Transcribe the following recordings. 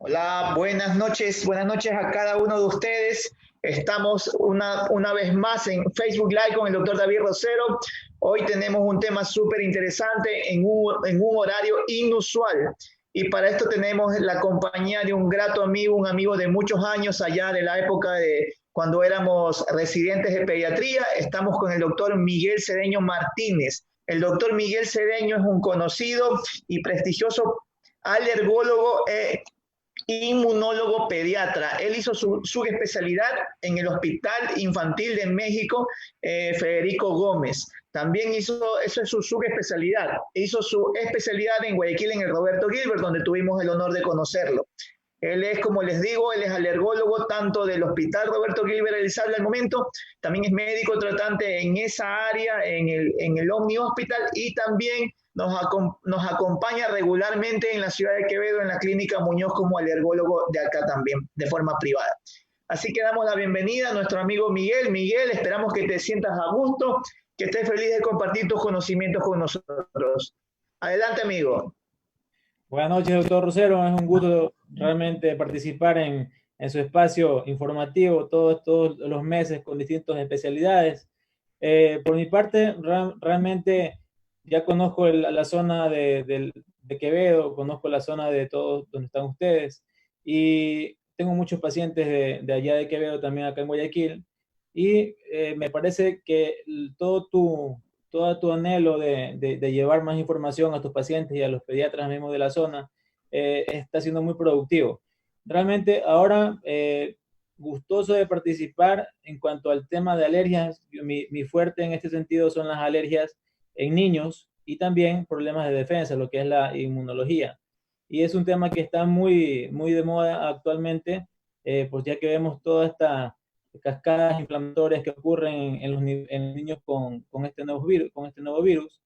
Hola, buenas noches a cada uno de ustedes. Estamos una vez más en Facebook Live con el doctor David Rosero. Hoy tenemos un tema súper interesante en un horario inusual. Y para esto tenemos la compañía de un grato amigo, un amigo de muchos años allá de la época de cuando éramos residentes de pediatría. Estamos con el doctor Miguel Cedeño Martínez. El doctor Miguel Cedeño es un conocido y prestigioso alergólogo inmunólogo pediatra. Él hizo su especialidad en el Hospital Infantil de México, Federico Gómez. También eso es su subespecialidad. Hizo su especialidad en Guayaquil, en el Roberto Gilbert, donde tuvimos el honor de conocerlo. Él es, como les digo, él es alergólogo tanto del Hospital Roberto Gilbert Elizalde al momento, también es médico tratante en esa área, en el Omni Hospital, y también nos acompaña regularmente en la ciudad de Quevedo, en la clínica Muñoz, como alergólogo de acá también, de forma privada. Así que damos la bienvenida a nuestro amigo Miguel. Miguel, esperamos que te sientas a gusto, que estés feliz de compartir tus conocimientos con nosotros. Adelante, amigo. Buenas noches, doctor Rosero. Es un gusto realmente participar en su espacio informativo todos los meses con distintas especialidades. Por mi parte, realmente ya conozco la zona de Quevedo, conozco la zona de todos donde están ustedes y tengo muchos pacientes de allá de Quevedo también acá en Guayaquil y me parece que todo tu anhelo de llevar más información a tus pacientes y a los pediatras mismos de la zona está siendo muy productivo. Realmente ahora gustoso de participar en cuanto al tema de alergias. Mi fuerte en este sentido son las alergias en niños y también problemas de defensa, lo que es la inmunología. Y es un tema que está muy de moda actualmente, pues ya que vemos toda esta cascadas inflamatorias que ocurren en los niños con este nuevo virus.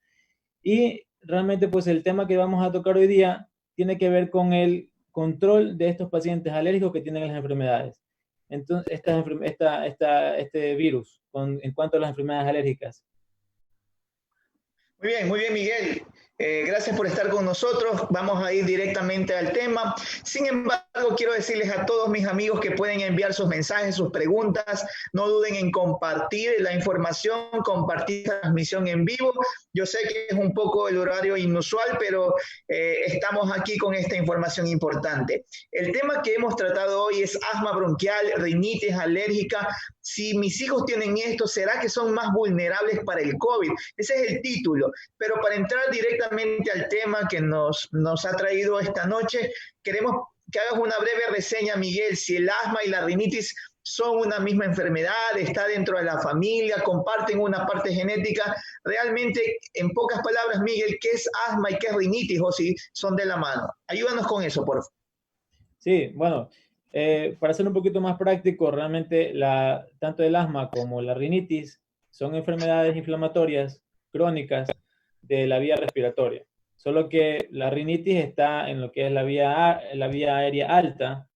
Y realmente, pues el tema que vamos a tocar hoy día tiene que ver con el control de estos pacientes alérgicos que tienen las enfermedades. Entonces, este virus, en cuanto a las enfermedades alérgicas. Muy bien, Miguel. Gracias por estar con nosotros. Vamos a ir directamente al tema. Sin embargo, quiero decirles a todos mis amigos que pueden enviar sus mensajes, sus preguntas. No duden en compartir la información, compartir la transmisión en vivo. Yo sé que es un poco el horario inusual, pero estamos aquí con esta información importante. El tema que hemos tratado hoy es asma bronquial, rinitis alérgica. Si mis hijos tienen esto, ¿será que son más vulnerables para el COVID? Ese es el título. Pero para entrar directamente al tema que nos ha traído esta noche, queremos que hagas una breve reseña, Miguel, si el asma y la rinitis son una misma enfermedad, está dentro de la familia, comparten una parte genética. Realmente, en pocas palabras, Miguel, ¿qué es asma y qué es rinitis? O si son de la mano. Ayúdanos con eso, por favor. Sí, bueno, para ser un poquito más práctico, realmente tanto el asma como la rinitis son enfermedades inflamatorias crónicas de la vía respiratoria. Solo que la rinitis está en lo que es la vía aérea alta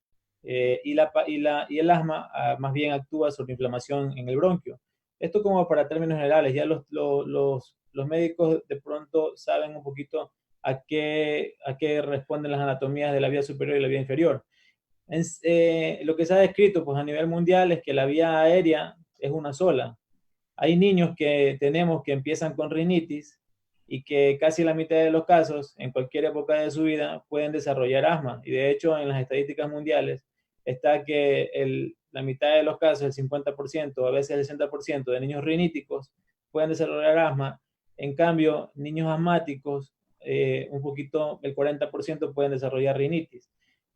y el asma más bien actúa sobre inflamación en el bronquio. Esto como para términos generales, ya los médicos de pronto saben un poquito a qué responden las anatomías de la vía superior y la vía inferior. Lo que se ha descrito pues, a nivel mundial es que la vía aérea es una sola. Hay niños que tenemos que empiezan con rinitis y que casi la mitad de los casos, en cualquier época de su vida, pueden desarrollar asma. Y de hecho, en las estadísticas mundiales está que la mitad de los casos, el 50%, a veces el 60% de niños riníticos pueden desarrollar asma. En cambio, niños asmáticos, un poquito, el 40% pueden desarrollar rinitis.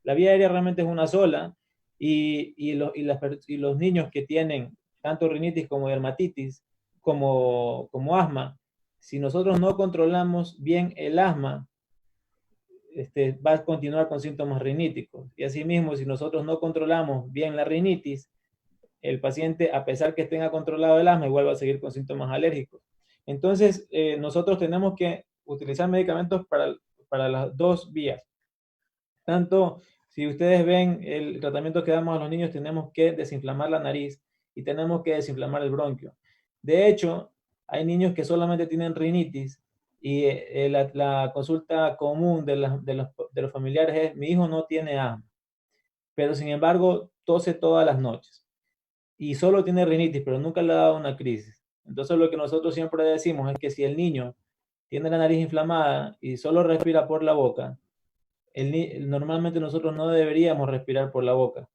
La vía aérea realmente es una sola y los niños que tienen tanto rinitis como dermatitis, como asma, si nosotros no controlamos bien el asma, va a continuar con síntomas riníticos. Y asimismo, si nosotros no controlamos bien la rinitis, el paciente, a pesar que tenga controlado el asma, igual va a seguir con síntomas alérgicos. Entonces, nosotros tenemos que utilizar medicamentos para las dos vías. Tanto, si ustedes ven el tratamiento que damos a los niños, tenemos que desinflamar la nariz y tenemos que desinflamar el bronquio. De hecho, hay niños que solamente tienen rinitis y la consulta común de los familiares es: mi hijo no tiene asma. pero sin embargo tose todas las noches y solo tiene rinitis, pero nunca le ha dado una crisis. Entonces lo que nosotros siempre decimos es que si el niño tiene la nariz inflamada y solo respira por la boca, normalmente nosotros no deberíamos respirar por la boca.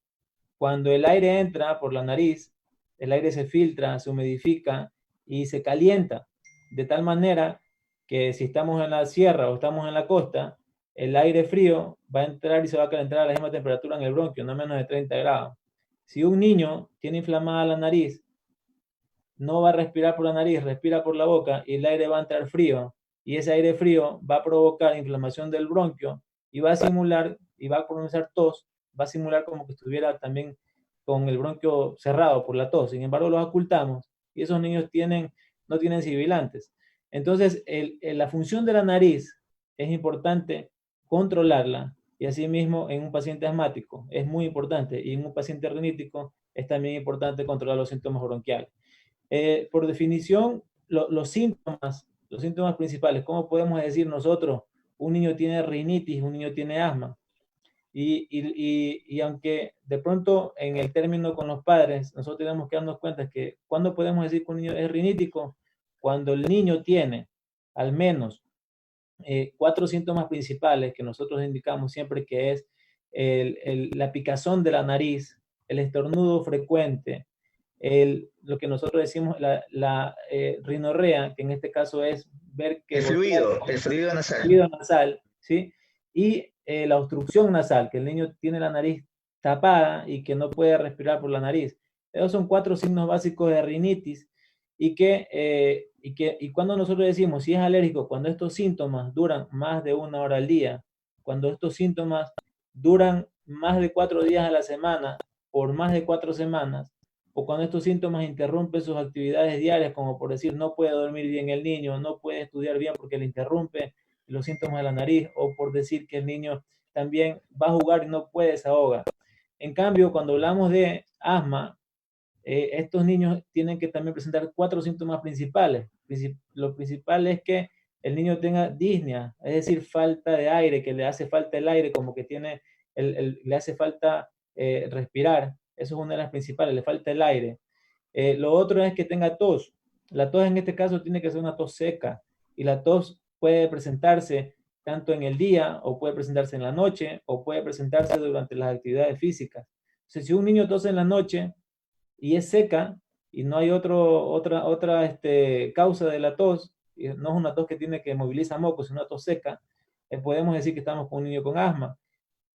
Cuando el aire entra por la nariz, el aire se filtra, se humidifica y se calienta, de tal manera que si estamos en la sierra o estamos en la costa, el aire frío va a entrar y se va a calentar a la misma temperatura en el bronquio, no menos de 30 grados. Si un niño tiene inflamada la nariz, no va a respirar por la nariz, respira por la boca y el aire va a entrar frío. Y ese aire frío va a provocar inflamación del bronquio y va a simular, y va a pronunciar tos, va a simular como que estuviera también con el bronquio cerrado por la tos. Sin embargo, los ocultamos y esos niños no tienen sibilantes. Entonces, la función de la nariz es importante controlarla y asimismo en un paciente asmático es muy importante y en un paciente rinítico es también importante controlar los síntomas bronquiales. Por definición, los síntomas principales, ¿cómo podemos decir nosotros? Un niño tiene rinitis, un niño tiene asma. Y aunque de pronto en el término con los padres, nosotros tenemos que darnos cuenta que cuando podemos decir que un niño es rinítico, cuando el niño tiene al menos 4 síntomas principales que nosotros indicamos siempre que es la picazón de la nariz, el estornudo frecuente, lo que nosotros decimos la rinorrea, que en este caso es ver que El fluido nasal. fluido nasal, ¿sí? Y la obstrucción nasal, que el niño tiene la nariz tapada y que no puede respirar por la nariz. Esos son 4 signos básicos de rinitis y cuando nosotros decimos si es alérgico, cuando estos síntomas duran más de 1 hora al día, cuando estos síntomas duran más de 4 días a la semana, por más de 4 semanas, o cuando estos síntomas interrumpen sus actividades diarias, como por decir no puede dormir bien el niño, no puede estudiar bien porque le interrumpe los síntomas de la nariz, o por decir que el niño también va a jugar y no puede, se ahoga. En cambio, cuando hablamos de asma, estos niños tienen que también presentar 4 síntomas principales. Lo principal es que el niño tenga disnea, es decir, falta de aire, que le hace falta el aire, como que le hace falta respirar. Eso es una de las principales, le falta el aire. Lo otro es que tenga tos. La tos en este caso tiene que ser una tos seca y la tos puede presentarse tanto en el día o puede presentarse en la noche o puede presentarse durante las actividades físicas. Entonces, si un niño tose en la noche y es seca y no hay otra causa de la tos, no es una tos que tiene que movilizar mocos, es una tos seca, podemos decir que estamos con un niño con asma.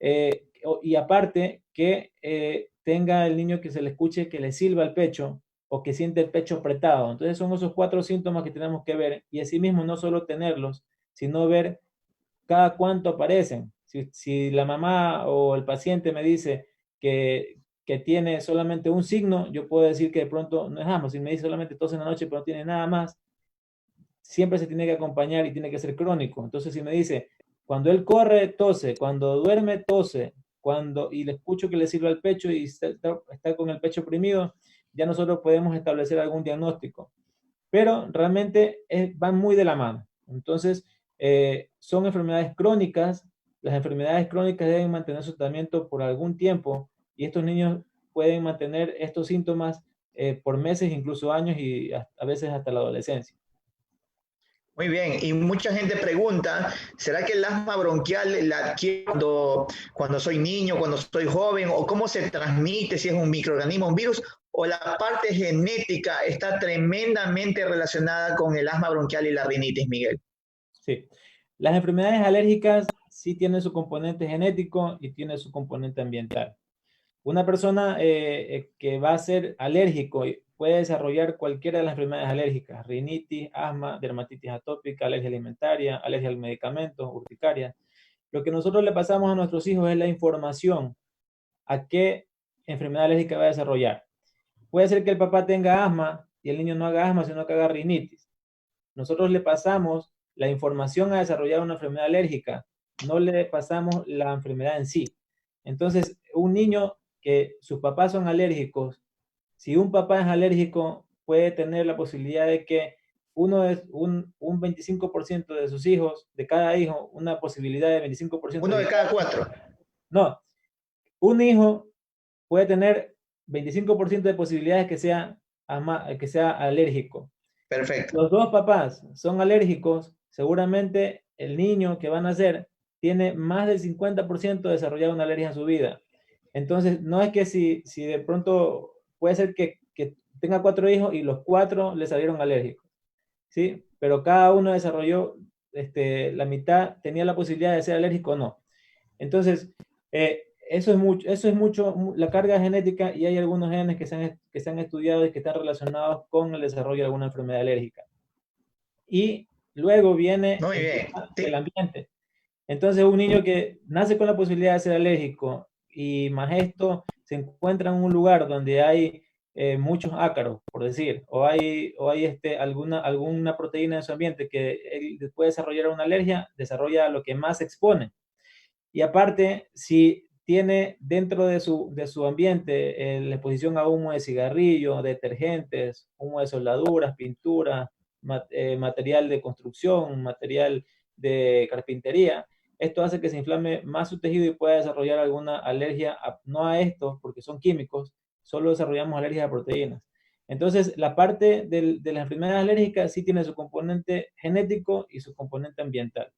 Y aparte que tenga el niño que se le escuche que le silba el pecho o que siente el pecho apretado. Entonces son esos 4 síntomas que tenemos que ver y asimismo no solo tenerlos, sino ver cada cuánto aparecen. Si la mamá o el paciente me dice que tiene solamente un signo, yo puedo decir que de pronto no es asma. Si me dice solamente tos en la noche pero no tiene nada más, siempre se tiene que acompañar y tiene que ser crónico. Entonces si me dice, cuando él corre, tose, cuando duerme, tose, y le escucho que le sirva el pecho y está con el pecho oprimido, ya nosotros podemos establecer algún diagnóstico. Pero realmente van muy de la mano. Entonces, son enfermedades crónicas. Las enfermedades crónicas deben mantener su tratamiento por algún tiempo y estos niños pueden mantener estos síntomas por meses, incluso años y a veces hasta la adolescencia. Muy bien, y mucha gente pregunta, ¿será que el asma bronquial la adquiero cuando soy niño, cuando soy joven, o cómo se transmite, si es un microorganismo, un virus, o la parte genética está tremendamente relacionada con el asma bronquial y la rinitis, Miguel? Sí, las enfermedades alérgicas sí tienen su componente genético y tienen su componente ambiental. Una persona que va a ser alérgico puede desarrollar cualquiera de las enfermedades alérgicas, rinitis, asma, dermatitis atópica, alergia alimentaria, alergia al medicamento, urticaria. Lo que nosotros le pasamos a nuestros hijos es la información a qué enfermedad alérgica va a desarrollar. Puede ser que el papá tenga asma y el niño no haga asma, sino que haga rinitis. Nosotros le pasamos la información a desarrollar una enfermedad alérgica, no le pasamos la enfermedad en sí. Entonces, un niño que sus papás son alérgicos, si un papá es alérgico, puede tener la posibilidad de que un 25% de sus hijos, de cada hijo, una posibilidad de 25% Uno de de cada 4. no, un hijo puede tener 25% de posibilidades que sea alérgico. Perfecto. Los dos papás son alérgicos, seguramente el niño que va a nacer tiene más del 50% de desarrollar una alergia en su vida. Entonces, no es que si de pronto puede ser que tenga 4 hijos y los 4 le salieron alérgicos, ¿sí? Pero cada uno desarrolló, la mitad tenía la posibilidad de ser alérgico o no. Entonces, eso es mucho la carga genética, y hay algunos genes que se han estudiado y que están relacionados con el desarrollo de alguna enfermedad alérgica. Y luego viene Muy el bien. tema del Sí. ambiente. Entonces, un niño que nace con la posibilidad de ser alérgico y más esto se encuentra en un lugar donde hay muchos ácaros, por decir, o hay alguna proteína en su ambiente que él puede desarrollar una alergia, desarrolla lo que más se expone. Y aparte, si tiene dentro de su ambiente la exposición a humo de cigarrillo, detergentes, humo de soldaduras, pintura, material de construcción, material de carpintería, esto hace que se inflame más su tejido y pueda desarrollar alguna alergia, no a estos, porque son químicos, solo desarrollamos alergias a proteínas. Entonces, la parte de las enfermedades alérgicas sí tiene su componente genético y su componente ambiental.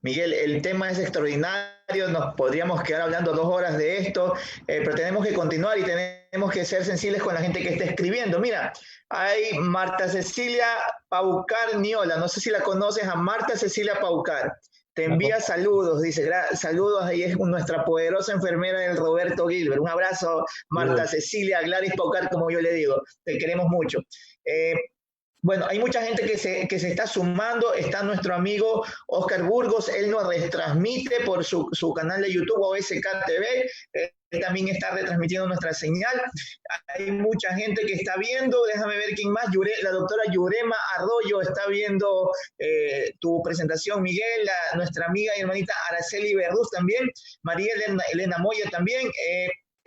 Miguel, el tema es extraordinario, nos podríamos quedar hablando 2 horas de esto, pero tenemos que continuar y tenemos que ser sensibles con la gente que está escribiendo. Mira, hay Marta Cecilia Paucar Niola, no sé si la conoces, a Marta Cecilia Paucar. Te La envía saludos, dice, saludos, ahí es nuestra poderosa enfermera del Roberto Gilbert. Un abrazo, Marta Cecilia, Gladys Paucar, como yo le digo, te queremos mucho. Eh, bueno, hay mucha gente que se está sumando. Está nuestro amigo Oscar Burgos, él nos retransmite por su canal de YouTube OSK TV. Él también está retransmitiendo nuestra señal. Hay mucha gente que está viendo. Déjame ver quién más. La doctora Yurema Arroyo está viendo tu presentación, Miguel. Nuestra amiga y hermanita Araceli Verduz también. María Elena Moya también.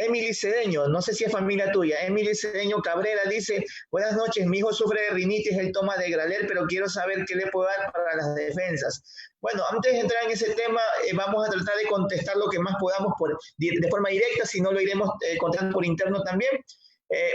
Emily Cedeño, no sé si es familia tuya. Emily Cedeño Cabrera dice: buenas noches, mi hijo sufre de rinitis, él toma de Graler, pero quiero saber qué le puedo dar para las defensas. Bueno, antes de entrar en ese tema, vamos a tratar de contestar lo que más podamos de forma directa, si no lo iremos contando por interno también. Eh,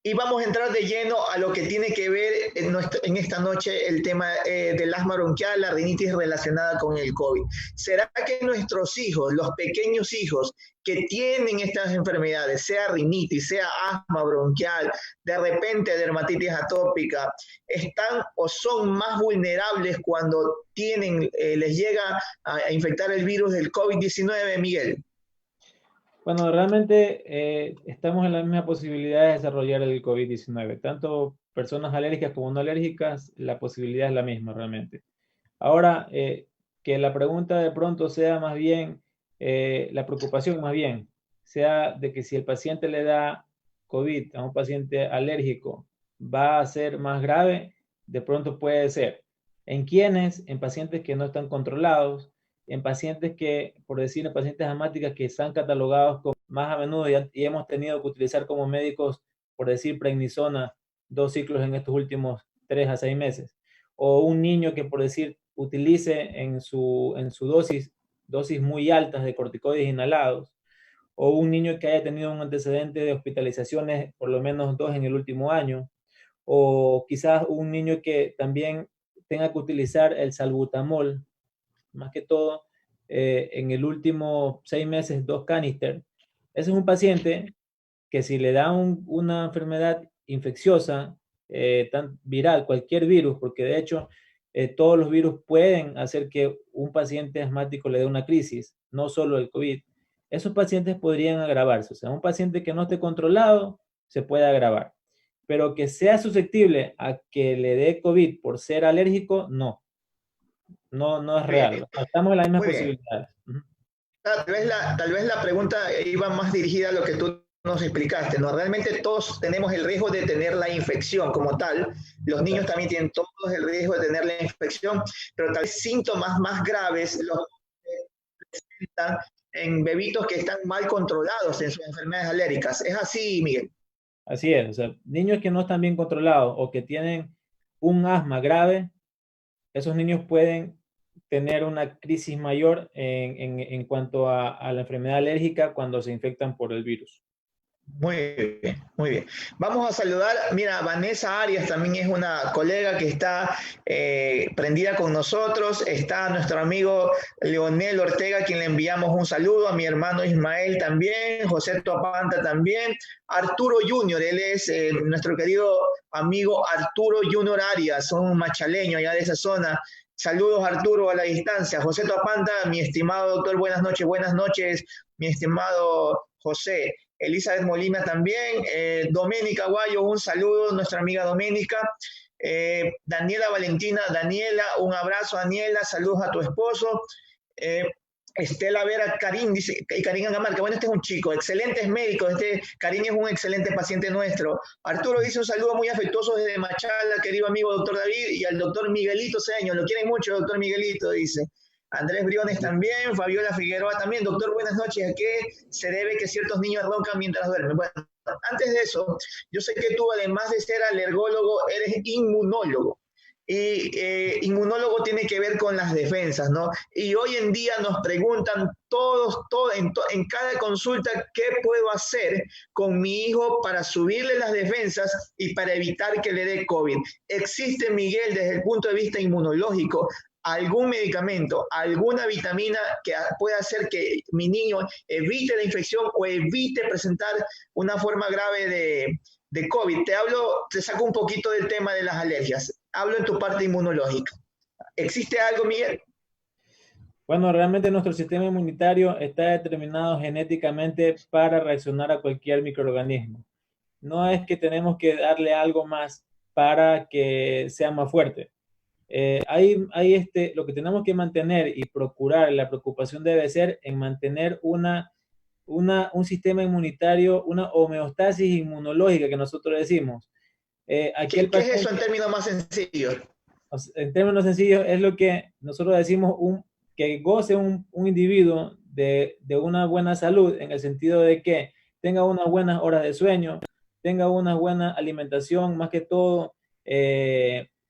y vamos a entrar de lleno a lo que tiene que ver en esta noche el tema del asma bronquial, la rinitis relacionada con el COVID. ¿Será que nuestros hijos, los pequeños hijos que tienen estas enfermedades, sea rinitis, sea asma bronquial, de repente dermatitis atópica, están o son más vulnerables cuando les llega a infectar el virus del COVID-19, Miguel? Bueno, realmente estamos en la misma posibilidad de desarrollar el COVID-19. Tanto personas alérgicas como no alérgicas, la posibilidad es la misma realmente. Ahora, que la pregunta de pronto sea más bien, la preocupación más bien, sea de que si el paciente le da COVID a un paciente alérgico, va a ser más grave, de pronto puede ser. ¿En quiénes? En pacientes que no están controlados, en pacientes que, por decir, en pacientes asmáticas que están catalogados como más a menudo y hemos tenido que utilizar como médicos, por decir, prednisona, 2 ciclos en estos últimos 3 a 6 meses. O un niño que, por decir, utilice en su dosis muy altas de corticoides inhalados, o un niño que haya tenido un antecedente de hospitalizaciones, por lo menos 2 en el último año, o quizás un niño que también tenga que utilizar el salbutamol, más que todo, en el último 6 meses, 2 canister. Ese es un paciente que si le da una enfermedad infecciosa, tan viral, cualquier virus, porque de hecho todos los virus pueden hacer que un paciente asmático le dé una crisis, no solo el COVID, esos pacientes podrían agravarse. O sea, un paciente que no esté controlado se puede agravar, pero que sea susceptible a que le dé COVID por ser alérgico, no, no es Bien, real. Estamos en las mismas muy bien. posibilidades. Tal vez la pregunta iba más dirigida a lo que tú nos explicaste, ¿no? Realmente todos tenemos el riesgo de tener la infección como tal. Los niños también tienen todos el riesgo de tener la infección, pero tal vez síntomas más graves los presentan en bebitos que están mal controlados en sus enfermedades alérgicas. ¿Es así, Miguel? Así es, o sea, niños que no están bien controlados o que tienen un asma grave, esos niños pueden tener una crisis mayor en cuanto a la enfermedad alérgica cuando se infectan por el virus. Muy bien, muy bien. Vamos a saludar, mira, Vanessa Arias también es una colega que está prendida con nosotros. Está nuestro amigo Leonel Ortega, a quien le enviamos un saludo, a mi hermano Ismael también, José Topanta también, Arturo Junior, él es nuestro querido amigo Arturo Junior Arias, un machaleño allá de esa zona. Saludos Arturo a la distancia. José Topanta, mi estimado doctor, buenas noches, mi estimado José. Elizabeth Molina también, Doménica Guayo, un saludo, nuestra amiga Doménica, Daniela Valentina, Daniela, un abrazo, Daniela, saludos a tu esposo, Estela Vera, Karim, dice, y Karim Angamarca, bueno, este es un chico, excelentes médicos, Karim es un excelente paciente nuestro. Arturo dice un saludo muy afectuoso desde Machala, querido amigo doctor David, y al doctor Miguelito Cedeño, lo quieren mucho, doctor Miguelito, dice. Andrés Briones también, Fabiola Figueroa también. Doctor, buenas noches. ¿A qué se debe que ciertos niños roncan mientras duermen? Bueno, antes de eso, yo sé que tú, además de ser alergólogo, eres inmunólogo. Y inmunólogo tiene que ver con las defensas, ¿no? Y hoy en día nos preguntan en cada consulta, ¿qué puedo hacer con mi hijo para subirle las defensas y para evitar que le dé COVID? ¿Existe, Miguel, desde el punto de vista inmunológico, algún medicamento, alguna vitamina que pueda hacer que mi niño evite la infección o evite presentar una forma grave de COVID? Te saco un poquito del tema de las alergias. Hablo en tu parte inmunológica. ¿Existe algo, Miguel? Bueno, realmente nuestro sistema inmunitario está determinado genéticamente para reaccionar a cualquier microorganismo. No es que tenemos que darle algo más para que sea más fuerte. Lo que tenemos que mantener y procurar, la preocupación debe ser en mantener un sistema inmunitario, una homeostasis inmunológica que nosotros decimos. ¿Qué es eso en términos más sencillos? En términos sencillos, es lo que nosotros decimos que goce un individuo de una buena salud, en el sentido de que tenga unas buenas horas de sueño, tenga una buena alimentación, más que todo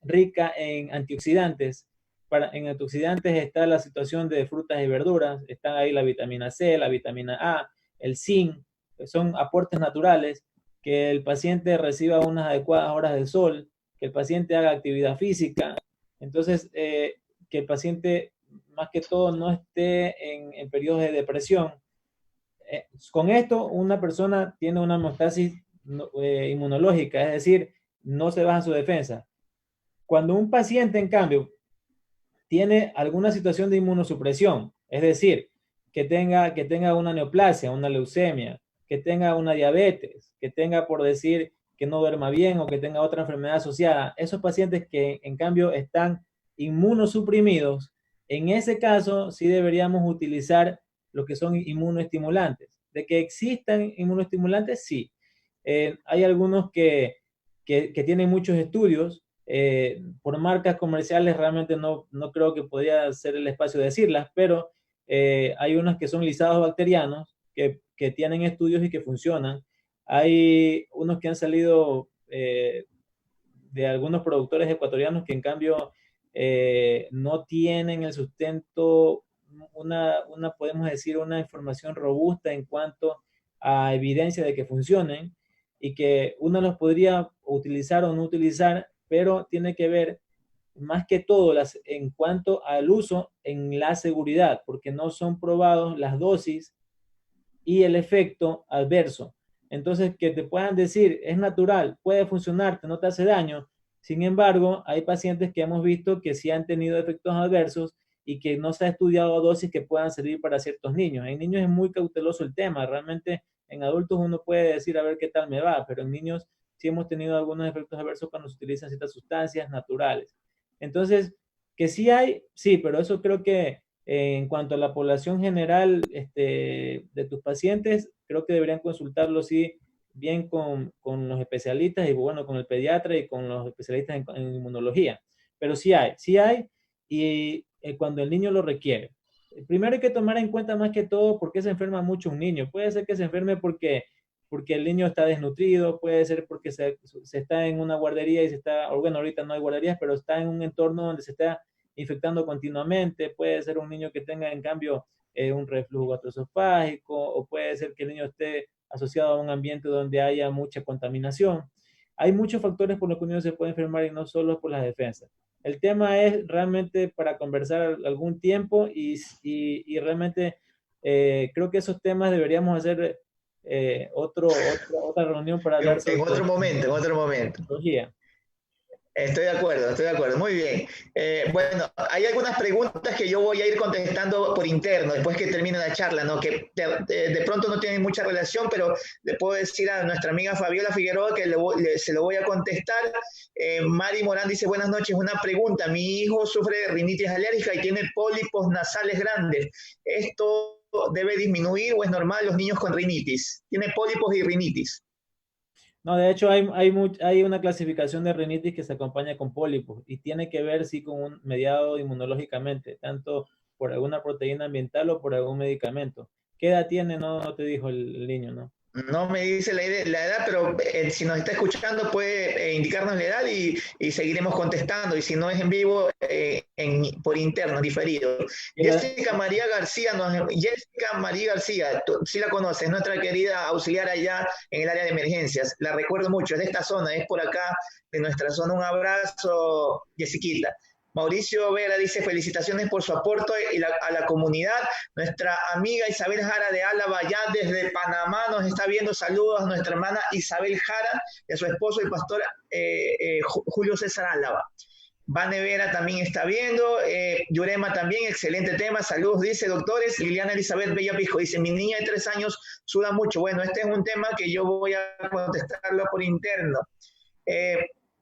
rica en antioxidantes. En antioxidantes está la situación de frutas y verduras, están ahí la vitamina C, la vitamina A, el zinc, que son aportes naturales, que el paciente reciba unas adecuadas horas de sol, que el paciente haga actividad física. Entonces, que el paciente más que todo no esté en periodos de depresión. Con esto, una persona tiene una homeostasis inmunológica, es decir, no se baja su defensa. Cuando un paciente, en cambio, tiene alguna situación de inmunosupresión, es decir, que tenga una neoplasia, una leucemia, que tenga una diabetes, que tenga, por decir, que no duerma bien o que tenga otra enfermedad asociada, esos pacientes que en cambio están inmunosuprimidos, en ese caso sí deberíamos utilizar lo que son inmunoestimulantes. De que existan inmunoestimulantes, sí. Hay algunos que tienen muchos estudios, por marcas comerciales realmente no creo que podría ser el espacio de decirlas, pero hay unos que son lisados bacterianos que tienen estudios y que funcionan. Hay unos que han salido de algunos productores ecuatorianos que en cambio no tienen el sustento, podemos decir, una información robusta en cuanto a evidencia de que funcionen, y que uno los podría utilizar o no utilizar, pero tiene que ver más que todo en cuanto al uso en la seguridad, porque no son probados las dosis y el efecto adverso. Entonces, que te puedan decir, es natural, puede funcionarte, no te hace daño. Sin embargo, hay pacientes que hemos visto que sí han tenido efectos adversos y que no se ha estudiado dosis que puedan servir para ciertos niños. En niños es muy cauteloso el tema. Realmente en adultos uno puede decir a ver qué tal me va, pero en niños sí hemos tenido algunos efectos adversos cuando se utilizan ciertas sustancias naturales. Entonces, que sí hay, sí, pero eso creo que en cuanto a la población general de tus pacientes, creo que deberían consultarlo, sí, bien con los especialistas y bueno, con el pediatra y con los especialistas en inmunología. Pero sí hay, y cuando el niño lo requiere. Primero hay que tomar en cuenta más que todo por qué se enferma mucho un niño. Puede ser que se enferme porque el niño está desnutrido, puede ser porque se está en una guardería y o bueno, ahorita no hay guarderías, pero está en un entorno donde se está infectando continuamente, puede ser un niño que tenga en cambio un reflujo gastroesofágico, o puede ser que el niño esté asociado a un ambiente donde haya mucha contaminación. Hay muchos factores por los que un niño se puede enfermar y no solo por las defensas. El tema es realmente para conversar algún tiempo y realmente creo que esos temas deberíamos hacer otra reunión para hablar sobre En otro momento, en otro momento. tecnología. Estoy de acuerdo, estoy de acuerdo. Muy bien. Bueno, hay algunas preguntas que yo voy a ir contestando por interno después que termine la charla, ¿no? Que de pronto no tienen mucha relación, pero le puedo decir a nuestra amiga Fabiola Figueroa que se lo voy a contestar. Mari Morán dice, buenas noches, una pregunta. Mi hijo sufre de rinitis alérgica y tiene pólipos nasales grandes. ¿Esto debe disminuir o es normal los niños con rinitis? Tiene pólipos y rinitis. No, de hecho hay una clasificación de rinitis que se acompaña con pólipos y tiene que ver sí con un mediado inmunológicamente, tanto por alguna proteína ambiental o por algún medicamento. ¿Qué edad tiene? No, no te dijo el niño, ¿no? No me dice la edad, pero si nos está escuchando puede indicarnos la edad y seguiremos contestando. Y si no es en vivo, por interno, diferido. Jessica María García, tú sí la conoces, nuestra querida auxiliar allá en el área de emergencias. La recuerdo mucho, es de esta zona, es por acá, de nuestra zona. Un abrazo, Jessiquita. Mauricio Vera dice felicitaciones por su aporte a la comunidad. Nuestra amiga Isabel Jara de Álava, ya desde Panamá, nos está viendo. Saludos a nuestra hermana Isabel Jara y a su esposo, el pastor Julio César Álava. Vane Vera también está viendo. Yurema también, excelente tema. Saludos, dice doctores. Liliana Elizabeth Bellapisco dice, mi niña de 3 años suda mucho. Bueno, este es un tema que yo voy a contestarlo por interno.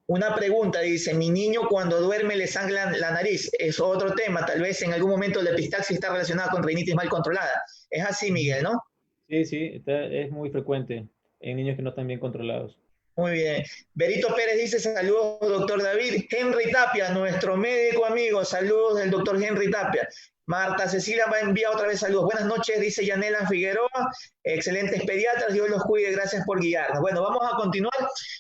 Una pregunta, dice, mi niño cuando duerme le sangra la nariz. Es otro tema, tal vez en algún momento la epistaxis está relacionada con rinitis mal controlada. Es así, Miguel, ¿no? Sí, sí, es muy frecuente en niños que no están bien controlados. Muy bien. Berito Pérez dice, saludos, doctor David. Henry Tapia, nuestro médico amigo, saludos del doctor Henry Tapia. Marta Cecilia va a enviar otra vez saludos. Buenas noches, dice Yanela Figueroa. Excelentes pediatras, Dios los cuide, gracias por guiarnos. Bueno, vamos a continuar.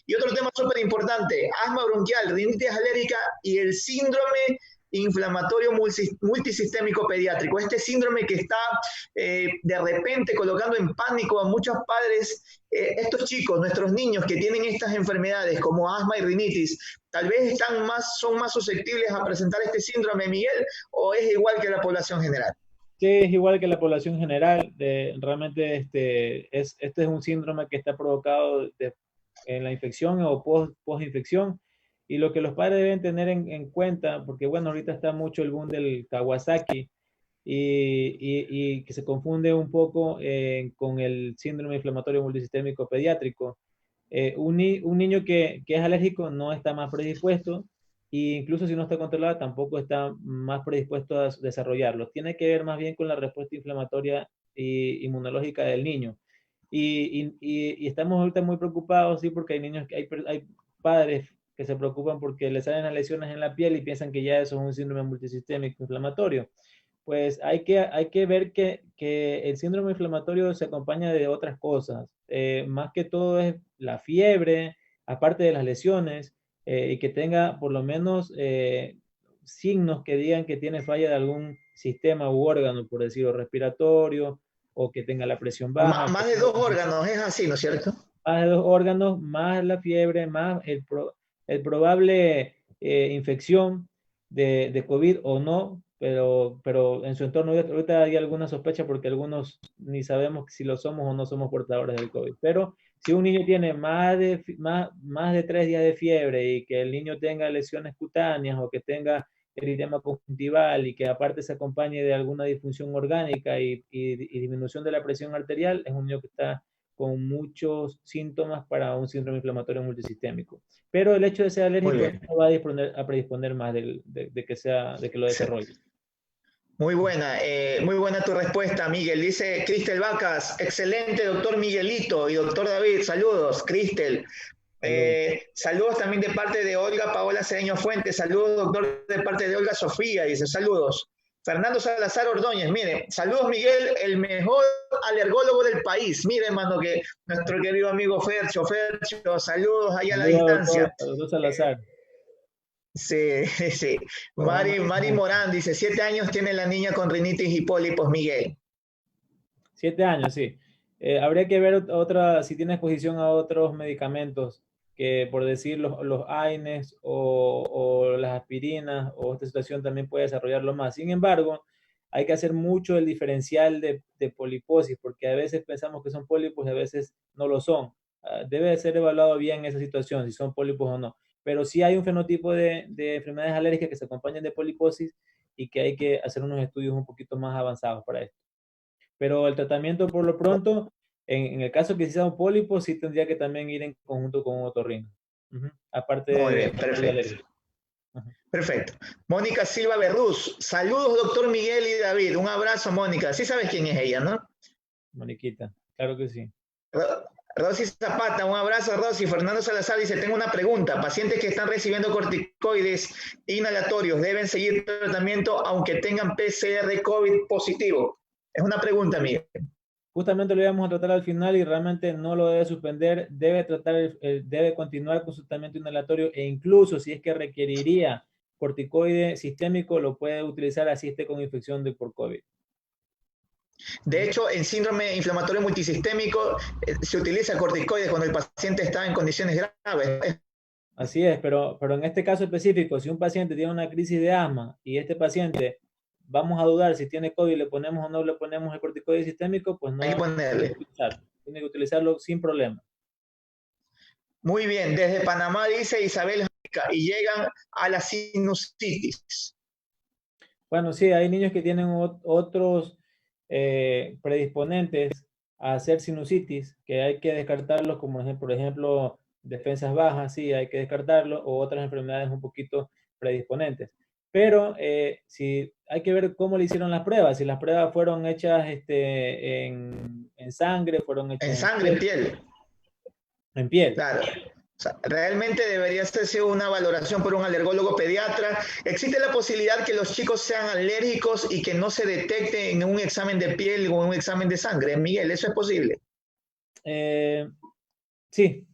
Y otro tema súper importante, asma bronquial, rinitis alérgica y el síndrome inflamatorio multisistémico pediátrico. Este síndrome que está de repente colocando en pánico a muchos padres. Estos chicos, nuestros niños que tienen estas enfermedades como asma y rinitis, tal vez son más susceptibles a presentar este síndrome, Miguel, o es igual que la población general. Sí, es igual que la población general. Realmente este es un síndrome que está provocado en la infección o post-infección. Y lo que los padres deben tener en cuenta, porque bueno, ahorita está mucho el boom del Kawasaki y que se confunde un poco con el síndrome inflamatorio multisistémico pediátrico. Un niño que es alérgico no está más predispuesto e incluso si no está controlado tampoco está más predispuesto a desarrollarlo. Tiene que ver más bien con la respuesta inflamatoria e inmunológica del niño. Y estamos ahorita muy preocupados, sí, porque hay niños, hay padres que se preocupan porque les salen las lesiones en la piel y piensan que ya eso es un síndrome multisistémico inflamatorio. Pues hay que ver que el síndrome inflamatorio se acompaña de otras cosas. Más que todo es la fiebre, aparte de las lesiones, y que tenga por lo menos signos que digan que tiene falla de algún sistema u órgano, por decirlo, respiratorio, o que tenga la presión baja. Más de 2 órganos, es así, ¿no es cierto? Más de 2 órganos, más la fiebre, más el probable infección de COVID o no, pero en su entorno ahorita hay alguna sospecha porque algunos ni sabemos si lo somos o no somos portadores del COVID. Pero si un niño tiene más de 3 días de fiebre y que el niño tenga lesiones cutáneas o que tenga eritema conjuntival y que aparte se acompañe de alguna disfunción orgánica y disminución de la presión arterial, es un niño que está con muchos síntomas para un síndrome inflamatorio multisistémico. Pero el hecho de ser alérgico no va a predisponer más de que lo desarrolle. Muy buena tu respuesta, Miguel. Dice Cristel Vacas, excelente, doctor Miguelito y doctor David, saludos, Cristel. Saludos también de parte de Olga Paola Cedeño Fuentes, saludos, doctor, de parte de Olga Sofía, dice, saludos. Fernando Salazar Ordóñez, mire, saludos Miguel, el mejor alergólogo del país. Mire, hermano, que nuestro querido amigo Fercho, saludos allá a la distancia. Saludos Salazar. Sí, sí. Ojalá no Mari tenga Morán dice, 7 años tiene la niña con rinitis y pólipos, Miguel. 7 años, sí. Habría que ver otra, si tiene exposición a otros medicamentos, que por decir los AINES o las aspirinas o esta situación también puede desarrollarlo más. Sin embargo, hay que hacer mucho el diferencial de poliposis, porque a veces pensamos que son pólipos y a veces no lo son. Debe ser evaluado bien esa situación, si son pólipos o no. Pero sí hay un fenotipo de enfermedades alérgicas que se acompañan de poliposis y que hay que hacer unos estudios un poquito más avanzados para esto. Pero el tratamiento por lo pronto, en el caso que sea un pólipo, sí tendría que también ir en conjunto con un otorrino. Aparte Muy de bien, estudio perfecto. alérgico. Ujú. Perfecto. Mónica Silva Berruz. Saludos, doctor Miguel y David. Un abrazo, Mónica. Sí sabes quién es ella, ¿no? Moniquita, claro que sí. Rosy Zapata, un abrazo, Rosy. Fernando Salazar dice, tengo una pregunta. Pacientes que están recibiendo corticoides inhalatorios, ¿deben seguir tratamiento aunque tengan PCR COVID positivo? Es una pregunta, Miguel. Justamente lo íbamos a tratar al final y realmente no lo debe suspender, debe tratar, debe continuar con su tratamiento inhalatorio e incluso si es que requeriría corticoide sistémico, lo puede utilizar así esté con infección por COVID. De hecho, en síndrome inflamatorio multisistémico se utiliza corticoides cuando el paciente está en condiciones graves. Así es, pero en este caso específico, si un paciente tiene una crisis de asma y este paciente vamos a dudar si tiene COVID, le ponemos o no le ponemos el corticoide sistémico, pues Hay que no tiene que ponerle. utilizarlo. Tiene que utilizarlo sin problema. Muy bien, desde Panamá dice Isabel y llegan a la sinusitis. Bueno, sí, hay niños que tienen otros predisponentes a hacer sinusitis, que hay que descartarlos, como por ejemplo, defensas bajas, sí, hay que descartarlo, o otras enfermedades un poquito predisponentes. Pero si hay que ver cómo le hicieron las pruebas, si las pruebas fueron hechas en sangre, fueron En hechas sangre, en piel. en piel. Claro. O sea, realmente debería hacerse una valoración por un alergólogo pediatra. ¿Existe la posibilidad que los chicos sean alérgicos y que no se detecte en un examen de piel o en un examen de sangre? Miguel, ¿eso es posible? Eh, sí.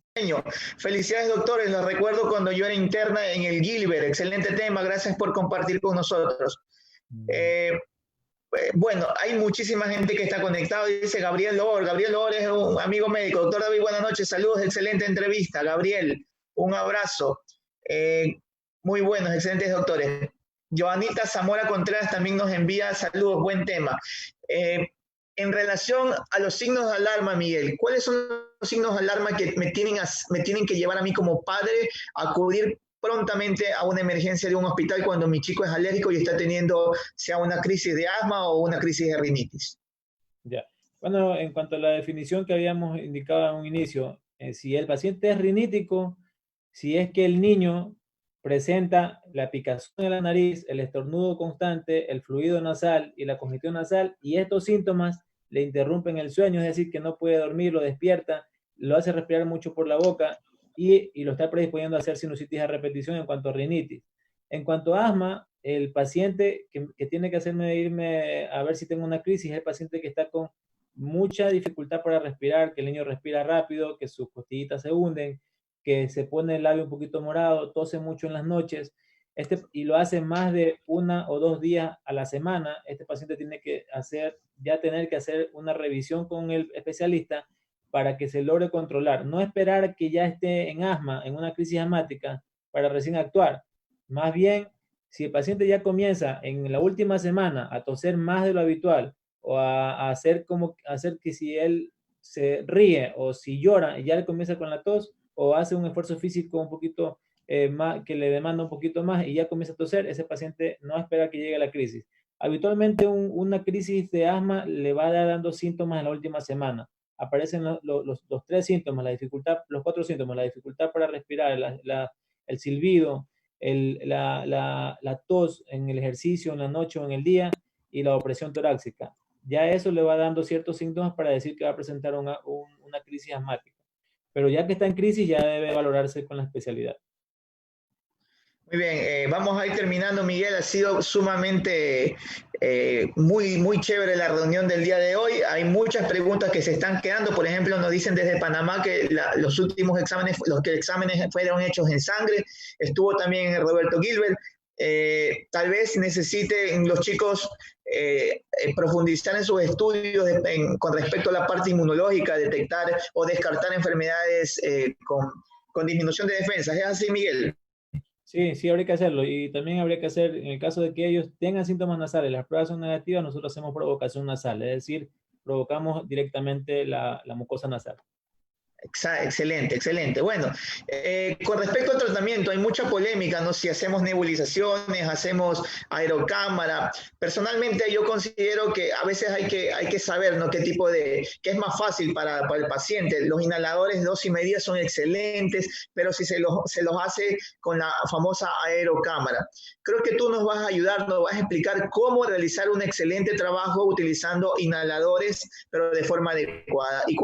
Felicidades, doctores. Los recuerdo cuando yo era interna en el Gilbert. Excelente tema. Gracias por compartir con nosotros. Eh, bueno, hay muchísima gente que está conectada. Dice Gabriel Lor. Gabriel Lor es un amigo médico. Doctor David, buenas noches. Saludos, excelente entrevista. Gabriel, un abrazo. Muy buenos, excelentes doctores. Joanita Zamora Contreras también nos envía saludos, buen tema. En relación a los signos de alarma, Miguel, ¿cuáles son los signos de alarma que me tienen que llevar a mí como padre a acudir prontamente a una emergencia de un hospital cuando mi chico es alérgico y está teniendo sea una crisis de asma o una crisis de rinitis? Ya. Bueno, en cuanto a la definición que habíamos indicado en un inicio, si el paciente es rinítico, si es que el niño presenta la picazón de la nariz, el estornudo constante, el fluido nasal y la congestión nasal, y estos síntomas le interrumpen el sueño, es decir, que no puede dormir, lo despierta, lo hace respirar mucho por la boca y lo está predisponiendo a hacer sinusitis a repetición en cuanto a rinitis. En cuanto a asma, el paciente que tiene que hacerme irme a ver si tengo una crisis es el paciente que está con mucha dificultad para respirar, que el niño respira rápido, que sus costillitas se hunden, que se pone el labio un poquito morado, tose mucho en las noches, y lo hace más de 1 o 2 días a la semana, este paciente tiene que tener que hacer una revisión con el especialista para que se logre controlar. No esperar que ya esté en asma, en una crisis asmática, para recién actuar. Más bien, si el paciente ya comienza en la última semana a toser más de lo habitual o a hacer que si él se ríe o si llora y ya le comienza con la tos o hace un esfuerzo físico un poquito más, que le demanda un poquito más y ya comienza a toser, ese paciente no espera que llegue a la crisis. Habitualmente una crisis de asma le va a dar dando síntomas en la última semana. Aparecen los 3 síntomas, la dificultad, los 4 síntomas, la dificultad para respirar, el silbido, la tos en el ejercicio, en la noche o en el día y la opresión torácica. Ya eso le va dando ciertos síntomas para decir que va a presentar una crisis asmática. Pero ya que está en crisis, ya debe valorarse con la especialidad. Muy bien, vamos a ir terminando, Miguel. Ha sido sumamente muy chévere la reunión del día de hoy. Hay muchas preguntas que se están quedando. Por ejemplo, nos dicen desde Panamá que los últimos exámenes, los que exámenes fueron hechos en sangre. Estuvo también Roberto Gilbert. Tal vez necesiten los chicos profundizar en sus estudios con respecto a la parte inmunológica, detectar o descartar enfermedades con disminución de defensas. ¿Es así, Miguel? Sí, sí, habría que hacerlo. Y también habría que hacer, en el caso de que ellos tengan síntomas nasales, las pruebas son negativas, nosotros hacemos provocación nasal, es decir, provocamos directamente la mucosa nasal. Excelente, excelente. Bueno, con respecto al tratamiento, hay mucha polémica, ¿no? Si hacemos nebulizaciones, hacemos aerocámara. Personalmente, yo considero que a veces hay que saber, ¿no? Qué es más fácil para el paciente. Los inhaladores de dosis medida son excelentes, pero si se los hace con la famosa aerocámara. Creo que tú nos vas a ayudar, nos vas a explicar cómo realizar un excelente trabajo utilizando inhaladores, pero de forma adecuada. Y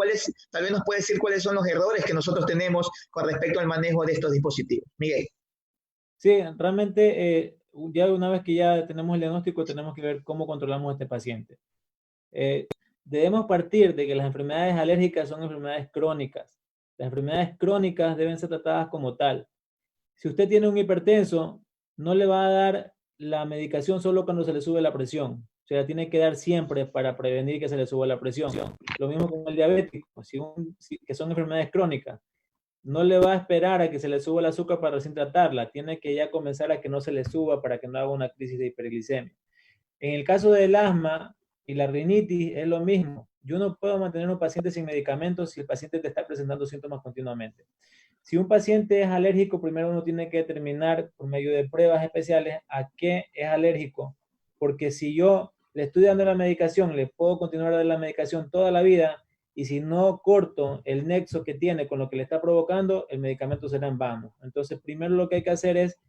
tal vez nos puede decir cuáles son los errores que nosotros tenemos con respecto al manejo de estos dispositivos. Miguel. Sí, realmente ya una vez que ya tenemos el diagnóstico, tenemos que ver cómo controlamos a este paciente. Debemos partir de que las enfermedades alérgicas son enfermedades crónicas. Las enfermedades crónicas deben ser tratadas como tal. Si usted tiene un hipertenso, no le va a dar la medicación solo cuando se le sube la presión. Se la tiene que dar siempre para prevenir que se le suba la presión. Lo mismo con el diabético, que son enfermedades crónicas. No le va a esperar a que se le suba el azúcar para recién tratarla. Tiene que ya comenzar a que no se le suba para que no haga una crisis de hiperglicemia. En el caso del asma y la rinitis es lo mismo. Yo no puedo mantener a un paciente sin medicamentos si el paciente te está presentando síntomas continuamente. Si un paciente es alérgico, primero uno tiene que determinar por medio de pruebas especiales a qué es alérgico, porque si yo le estoy dando la medicación, le puedo continuar a dar la medicación toda la vida, y si no corto el nexo que tiene con lo que le está provocando, el medicamento será en vano. Entonces, primero lo que hay que hacer es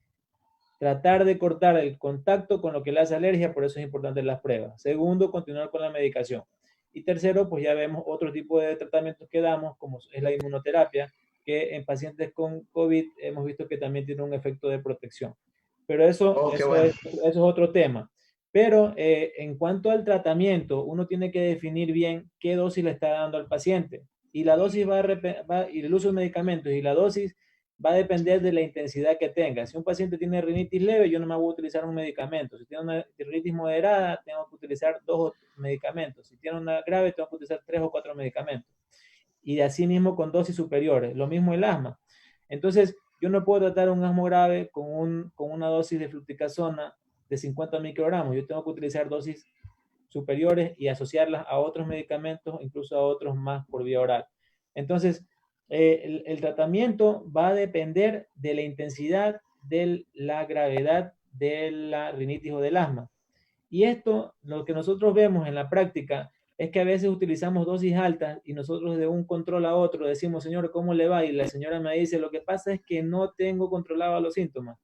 tratar de cortar el contacto con lo que le hace alergia, por eso es importante las pruebas. Segundo, continuar con la medicación. Y tercero, pues ya vemos otro tipo de tratamientos que damos, como es la inmunoterapia, que en pacientes con COVID hemos visto que también tiene un efecto de protección. Pero Qué bueno. eso es otro tema. Pero en cuanto al tratamiento, uno tiene que definir bien qué dosis le está dando al paciente. Y la dosis y el uso de medicamentos y la dosis va a depender de la intensidad que tenga. Si un paciente tiene rinitis leve, yo no me voy a utilizar un medicamento. Si tiene una rinitis moderada, tengo que utilizar 2 medicamentos. Si tiene una grave, tengo que utilizar 3 o 4 medicamentos. Y así mismo con dosis superiores. Lo mismo el asma. Entonces, yo no puedo tratar un asma grave con una dosis de fluticasona de 50 microgramos. Yo tengo que utilizar dosis superiores y asociarlas a otros medicamentos, incluso a otros más por vía oral. Entonces, el tratamiento va a depender de la intensidad, de la gravedad de la rinitis o del asma. Y esto, lo que nosotros vemos en la práctica, es que a veces utilizamos dosis altas y nosotros de un control a otro decimos, señor, ¿cómo le va? Y la señora me dice, lo que pasa es que no tengo controlado los síntomas.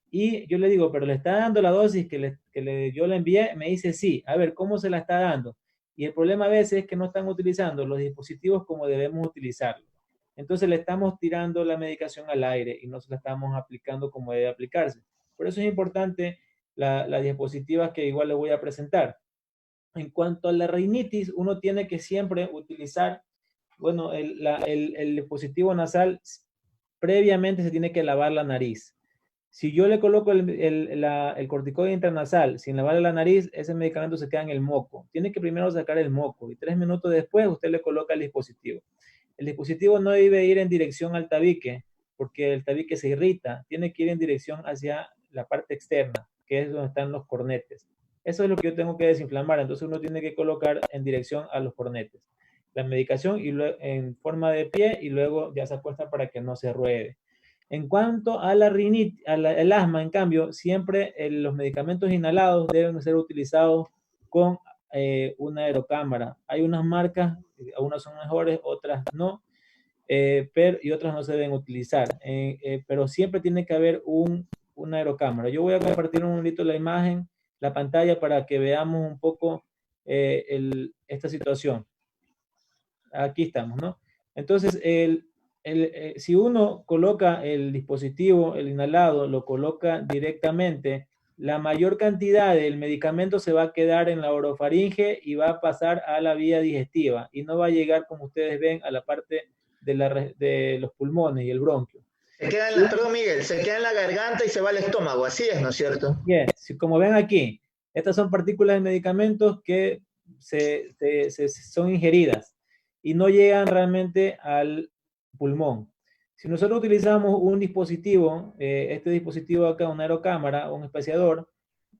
Y yo le digo, pero le está dando la dosis yo le envié, me dice sí. A ver, ¿cómo se la está dando? Y el problema a veces es que no están utilizando los dispositivos como debemos utilizarlos. Entonces le estamos tirando la medicación al aire y no se la estamos aplicando como debe aplicarse. Por eso es importante las diapositivas que igual le voy a presentar. En cuanto a la rinitis, uno tiene que siempre utilizar, bueno, el dispositivo nasal, previamente se tiene que lavar la nariz. Si yo le coloco el corticoide intranasal sin lavarle la nariz, ese medicamento se queda en el moco. Tiene que primero sacar el moco y 3 minutos después usted le coloca el dispositivo. El dispositivo no debe ir en dirección al tabique porque el tabique se irrita. Tiene que ir en dirección hacia la parte externa, que es donde están los cornetes. Eso es lo que yo tengo que desinflamar. Entonces uno tiene que colocar en dirección a los cornetes la medicación y en forma de pie y luego ya se acuesta para que no se ruede. En cuanto a la rinitis, el asma, en cambio, siempre los medicamentos inhalados deben ser utilizados con una aerocámara. Hay unas marcas, unas son mejores, otras no, y otras no se deben utilizar. Pero siempre tiene que haber una aerocámara. Yo voy a compartir un momento la imagen, la pantalla, para que veamos un poco esta situación. Aquí estamos, ¿no? Entonces, si uno coloca el dispositivo, el inhalado, lo coloca directamente, la mayor cantidad del medicamento se va a quedar en la orofaringe y va a pasar a la vía digestiva y no va a llegar, como ustedes ven, a la parte de los pulmones y el bronquio. Se queda perdón, Miguel, se queda en la garganta y se va al estómago, así es, ¿no es cierto? Bien, como ven aquí, estas son partículas de medicamentos que son ingeridas y no llegan realmente al pulmón. Si nosotros utilizamos un dispositivo, este dispositivo acá, una aerocámara, un espaciador,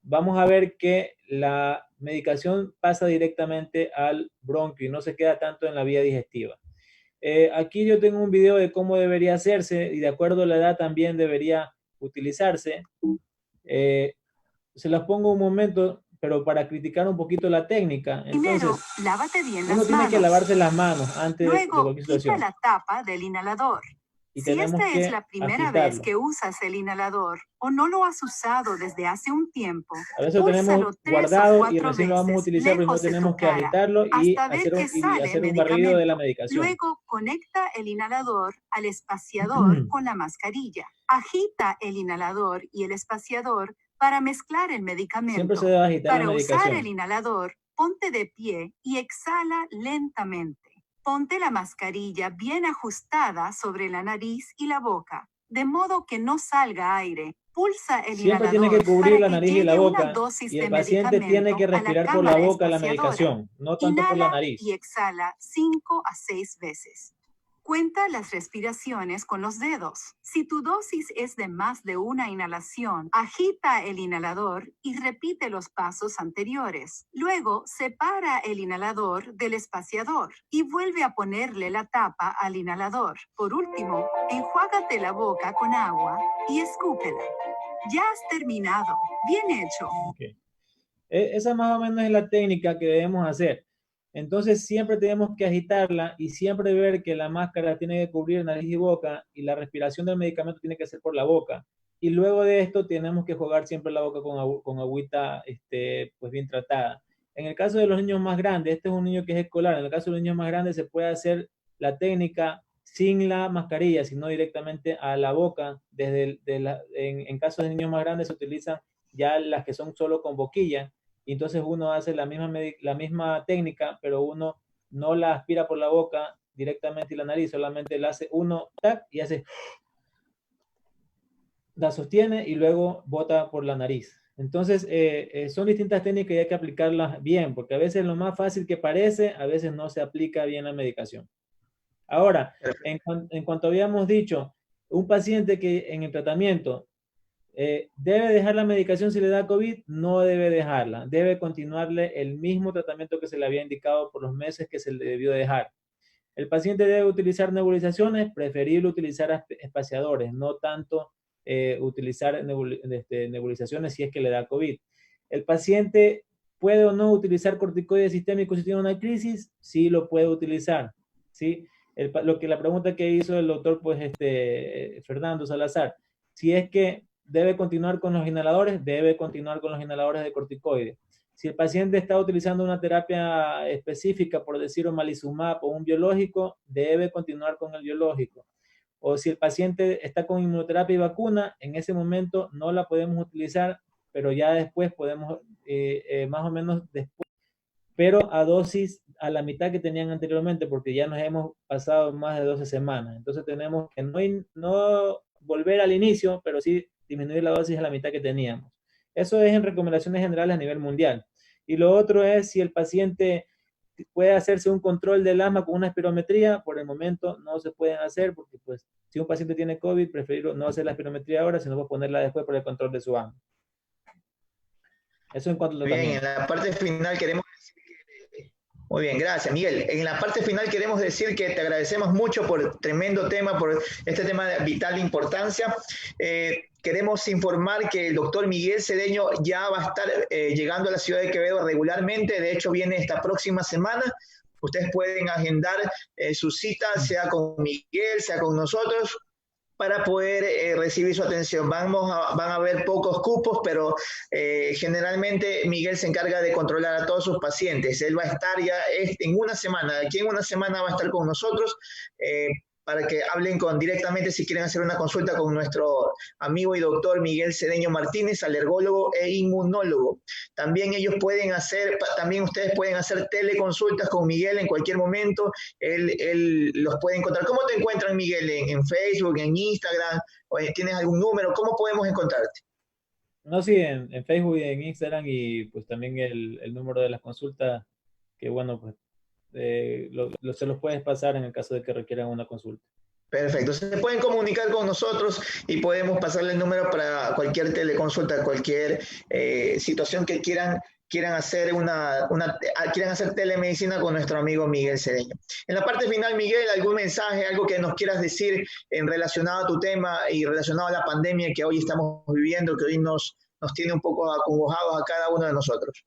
vamos a ver que la medicación pasa directamente al bronquio y no se queda tanto en la vía digestiva. Aquí yo tengo un video de cómo debería hacerse y de acuerdo a la edad también debería utilizarse. Se las pongo un momento, pero para criticar un poquito la técnica. Entonces, primero, lávate bien uno las tiene manos. que lavarse las manos antes de cualquier situación. Quita la tapa del inhalador. Y si esta es la primera vez que usas el inhalador o no lo has usado desde hace un tiempo, a veces lo tenemos guardado y recién lo vamos a utilizar, pero no tenemos que agitarlo y hacer un barrido de la medicación. Luego, conecta el inhalador al espaciador con la mascarilla. Agita el inhalador y el espaciador para mezclar el medicamento. Siempre se debe agitar la medicación. Para usar el inhalador, ponte de pie y exhala lentamente. Ponte la mascarilla bien ajustada sobre la nariz y la boca, de modo que no salga aire. Pulsa el inhalador. Siempre tiene que cubrir la nariz y la boca, y el paciente tiene que respirar por la boca la medicación, no tanto por la nariz. Y exhala 5 a 6 veces. Cuenta las respiraciones con los dedos. Si tu dosis es de más de una inhalación, agita el inhalador y repite los pasos anteriores. Luego, separa el inhalador del espaciador y vuelve a ponerle la tapa al inhalador. Por último, enjuágate la boca con agua y escúpela. Ya has terminado. Bien hecho. Okay. Esa más o menos es la técnica que debemos hacer. Entonces siempre tenemos que agitarla y siempre ver que la máscara tiene que cubrir nariz y boca y la respiración del medicamento tiene que ser por la boca. Y luego de esto tenemos que jugar siempre la boca con agüita pues bien tratada. En el caso de los niños más grandes, este es un niño que es escolar, en el caso de los niños más grandes se puede hacer la técnica sin la mascarilla, sino directamente a la boca. En caso de niños más grandes se utilizan ya las que son solo con boquilla. Y entonces uno hace la misma técnica, pero uno no la aspira por la boca directamente y la nariz, solamente la hace uno, tac, y hace, la sostiene y luego bota por la nariz. Entonces, son distintas técnicas y hay que aplicarlas bien, porque a veces lo más fácil que parece, a veces no se aplica bien la medicación. Ahora, en cuanto habíamos dicho, un paciente que en el tratamiento ¿debe dejar la medicación si le da COVID? No debe dejarla. Debe continuarle el mismo tratamiento que se le había indicado por los meses que se le debió dejar. El paciente debe utilizar nebulizaciones, preferible utilizar espaciadores, no tanto utilizar nebulizaciones si es que le da COVID. El paciente puede o no utilizar corticoides sistémicos si tiene una crisis, sí lo puede utilizar, ¿sí? La pregunta que hizo el doctor pues, Fernando Salazar, si es que debe continuar con los inhaladores, debe continuar con los inhaladores de corticoides. Si el paciente está utilizando una terapia específica, por decir omalizumab o un biológico, debe continuar con el biológico. O si el paciente está con inmunoterapia y vacuna, en ese momento no la podemos utilizar, pero ya después podemos, más o menos después, pero a dosis a la mitad que tenían anteriormente, porque ya nos hemos pasado más de 12 semanas. Entonces tenemos que no volver al inicio, pero sí disminuir la dosis a la mitad que teníamos. Eso es en recomendaciones generales a nivel mundial. Y lo otro es si el paciente puede hacerse un control del asma con una espirometría. Por el momento no se pueden hacer porque pues si un paciente tiene COVID, prefiero no hacer la espirometría ahora, sino ponerla después por el control de su asma. Eso en cuanto a bien, en la parte final queremos decir que... Muy bien, gracias, Miguel. En la parte final queremos decir que te agradecemos mucho por el tremendo tema, por este tema de vital importancia. Queremos informar que el doctor Miguel Cedeño ya va a estar llegando a la ciudad de Quevedo regularmente. De hecho, viene esta próxima semana. Ustedes pueden agendar su cita, sea con Miguel, sea con nosotros, para poder recibir su atención. Van a haber pocos cupos, pero generalmente Miguel se encarga de controlar a todos sus pacientes. Él va a estar ya en una semana, aquí en una semana va a estar con nosotros para que hablen directamente si quieren hacer una consulta con nuestro amigo y doctor Miguel Cedeño Martínez, alergólogo e inmunólogo. También ustedes pueden hacer teleconsultas con Miguel en cualquier momento. Él los puede encontrar. ¿Cómo te encuentran, Miguel? ¿En Facebook, en Instagram? ¿O tienes algún número? ¿Cómo podemos encontrarte? No, sí, en Facebook y en Instagram, y pues también el número de las consultas, que bueno, pues se los puedes pasar en el caso de que requieran una consulta. Perfecto. Se pueden comunicar con nosotros y podemos pasarle el número para cualquier teleconsulta, cualquier situación que quieran hacer quieran hacer telemedicina con nuestro amigo Miguel Cedeño. En la parte final, Miguel, ¿algún mensaje, algo que nos quieras decir relacionado a tu tema y relacionado a la pandemia que hoy estamos viviendo, que hoy nos tiene un poco acongojados a cada uno de nosotros?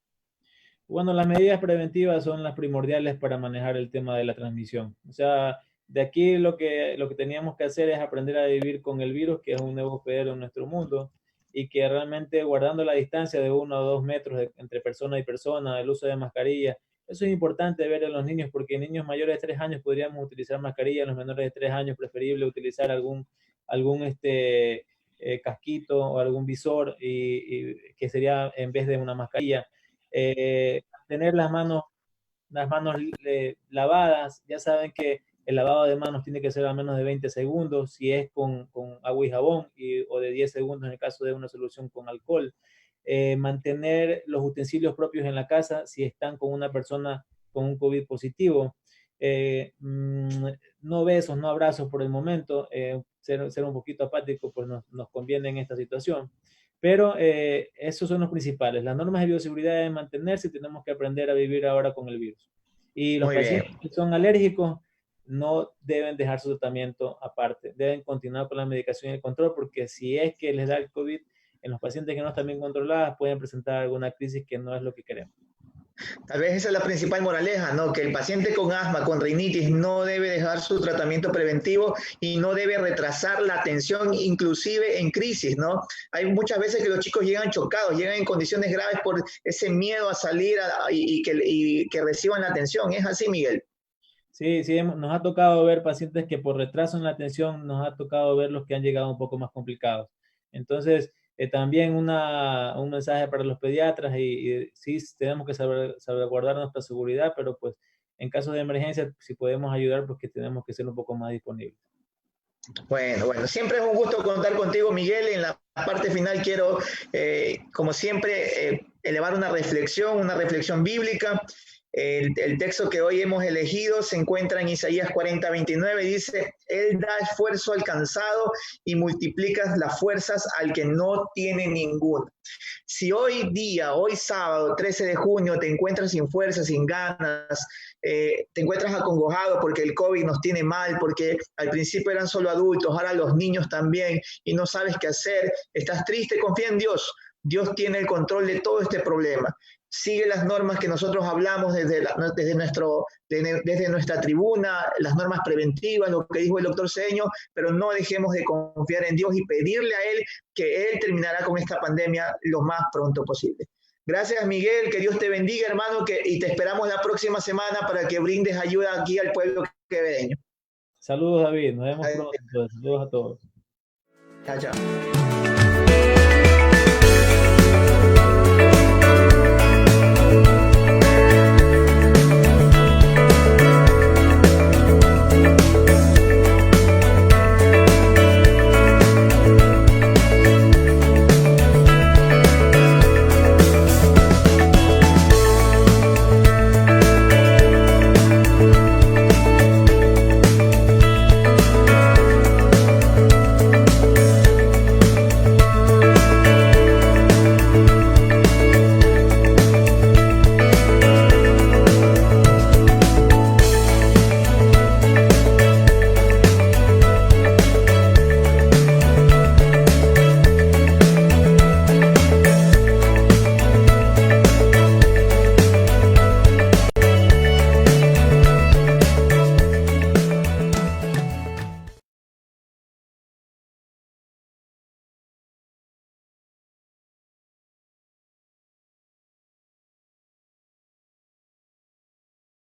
Bueno, las medidas preventivas son las primordiales para manejar el tema de la transmisión. O sea, de aquí lo que teníamos que hacer es aprender a vivir con el virus, que es un nuevo hospedero en nuestro mundo, y que realmente guardando la distancia de 1 o 2 metros entre persona y persona, el uso de mascarilla, eso es importante ver en los niños, porque en niños mayores de 3 años podríamos utilizar mascarilla, en los menores de 3 años preferible utilizar algún casquito o algún visor, y que sería en vez de una mascarilla. Tener las manos lavadas. Ya saben que el lavado de manos tiene que ser a menos de 20 segundos, si es con agua y jabón, o de 10 segundos en el caso de una solución con alcohol. Mantener los utensilios propios en la casa si están con una persona con un COVID positivo. No besos, no abrazos por el momento. Ser un poquito apático pues nos conviene en esta situación. Pero esos son los principales. Las normas de bioseguridad deben mantenerse y tenemos que aprender a vivir ahora con el virus. Y los pacientes que son alérgicos no deben dejar su tratamiento aparte. Deben continuar con la medicación y el control, porque si es que les da el COVID en los pacientes que no están bien controladas, pueden presentar alguna crisis que no es lo que queremos. Tal vez esa es la principal moraleja, ¿no? Que el paciente con asma, con rinitis, no debe dejar su tratamiento preventivo y no debe retrasar la atención, inclusive en crisis, ¿no? Hay muchas veces que los chicos llegan chocados, llegan en condiciones graves por ese miedo a salir y que reciban la atención. ¿Es así, Miguel? Sí, nos ha tocado ver pacientes que por retraso en la atención, nos ha tocado ver los que han llegado un poco más complicados. Entonces, también un mensaje para los pediatras, y sí tenemos que salvaguardar nuestra seguridad, pero pues en caso de emergencia, si podemos ayudar, pues que tenemos que ser un poco más disponibles. Bueno, siempre es un gusto contar contigo, Miguel. En la parte final quiero, como siempre, elevar una reflexión bíblica. El texto que hoy hemos elegido se encuentra en Isaías 40:29, dice: Él da esfuerzo al cansado y multiplica las fuerzas al que no tiene ninguna. Si hoy sábado 13 de junio, te encuentras sin fuerzas, sin ganas, te encuentras acongojado porque el COVID nos tiene mal, porque al principio eran solo adultos, ahora los niños también, y no sabes qué hacer, estás triste, confía en Dios. Dios tiene el control de todo este problema. Sigue las normas que nosotros hablamos desde nuestra tribuna, las normas preventivas, lo que dijo el doctor Cedeño, pero no dejemos de confiar en Dios y pedirle a Él que Él terminará con esta pandemia lo más pronto posible. Gracias, Miguel, que Dios te bendiga, hermano, y te esperamos la próxima semana para que brindes ayuda aquí al pueblo quevedeño. Saludos, David, nos vemos pronto. Saludos a todos. Chao.